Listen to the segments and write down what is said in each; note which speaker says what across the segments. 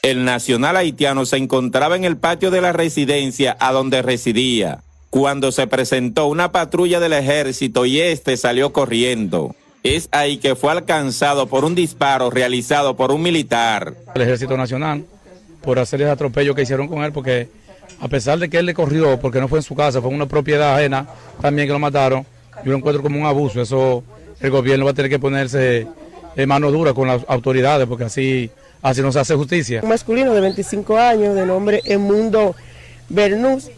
Speaker 1: El nacional haitiano se encontraba en el patio de la residencia a donde residía, cuando se presentó una patrulla del ejército y este salió corriendo. Es ahí que fue alcanzado por un disparo realizado por un militar.
Speaker 2: El Ejército Nacional, por hacer el atropello que hicieron con él, porque a pesar de que él le corrió, porque no fue en su casa, fue en una propiedad ajena, también que lo mataron, yo lo encuentro como un abuso. Eso el gobierno va a tener que ponerse en mano dura con las autoridades, porque así no se hace justicia.
Speaker 3: Un masculino de 25 años, de nombre Emundo Bernús,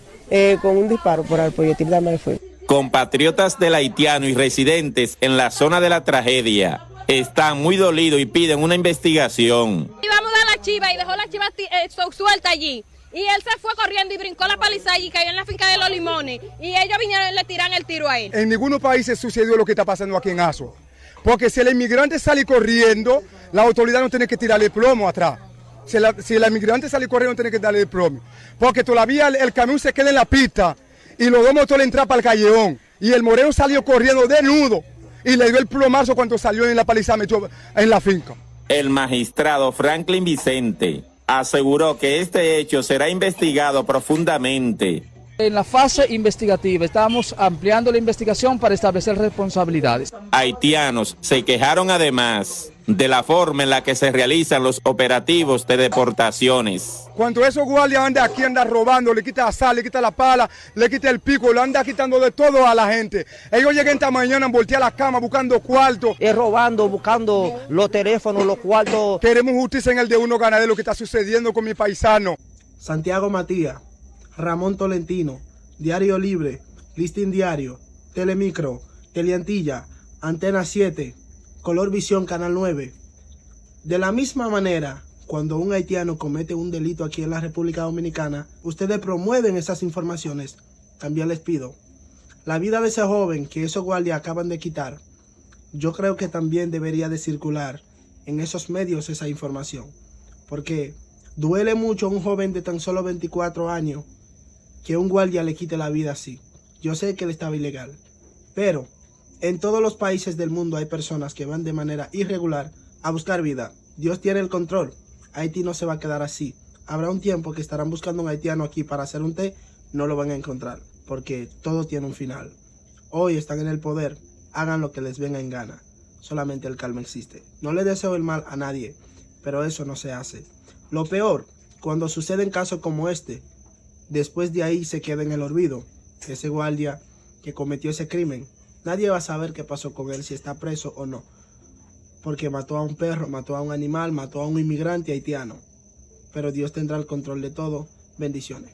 Speaker 3: con un disparo por el proyectil de arma de fuego.
Speaker 1: Compatriotas del haitiano y residentes en la zona de la tragedia están muy dolidos y piden una investigación.
Speaker 4: Íbamos a la chiva y dejó la chiva suelta allí. Y él se fue corriendo y brincó la palizada y cayó en la finca de Los Limones. Y ellos vinieron y le tiran el tiro a él.
Speaker 5: En ningún país se sucedió lo que está pasando aquí en Azua. Porque si el inmigrante sale corriendo, la autoridad no tiene que tirarle plomo atrás. Si el inmigrante sale corriendo, no tiene que darle el plomo. Porque todavía el camión se queda en la pista y los dos motores entran para el callejón. Y el moreno salió corriendo desnudo y le dio el plomazo cuando salió en la palizada, metió en la finca.
Speaker 1: El magistrado Franklin Vicente aseguró que este hecho será investigado profundamente.
Speaker 6: En la fase investigativa estamos ampliando la investigación para establecer responsabilidades.
Speaker 1: Haitianos se quejaron además de la forma en la que se realizan los operativos de deportaciones.
Speaker 5: Cuando esos guardias andan aquí, andan robando, le quita la sal, le quita la pala, le quita el pico, le anda quitando de todo a la gente. Ellos llegan esta mañana a voltear la cama buscando cuartos.
Speaker 7: Robando, buscando los teléfonos, los cuartos.
Speaker 5: Queremos justicia en el de uno ganadero, lo que está sucediendo con mi paisano.
Speaker 8: Santiago Matías, Ramón Tolentino, Diario Libre, Listín Diario, Telemicro, Teleantilla, Antena 7, Color Visión Canal 9. De la misma manera, cuando un haitiano comete un delito aquí en la República Dominicana, ustedes promueven esas informaciones. También les pido, la vida de ese joven que esos guardias acaban de quitar, yo creo que también debería de circular en esos medios esa información. Porque duele mucho a un joven de tan solo 24 años que un guardia le quite la vida así. Yo sé que él estaba ilegal, pero en todos los países del mundo hay personas que van de manera irregular a buscar vida. Dios tiene el control. Haití no se va a quedar así. Habrá un tiempo que estarán buscando un haitiano aquí para hacer un té, no lo van a encontrar, porque todo tiene un final. Hoy están en el poder, hagan lo que les venga en gana. Solamente el calma existe. No le deseo el mal a nadie, pero eso no se hace. Lo peor, cuando suceden casos como este, después de ahí se queda en el olvido. Ese guardia que cometió ese crimen, nadie va a saber qué pasó con él, si está preso o no. Porque mató a un perro, mató a un animal, mató a un inmigrante haitiano. Pero Dios tendrá el control de todo. Bendiciones.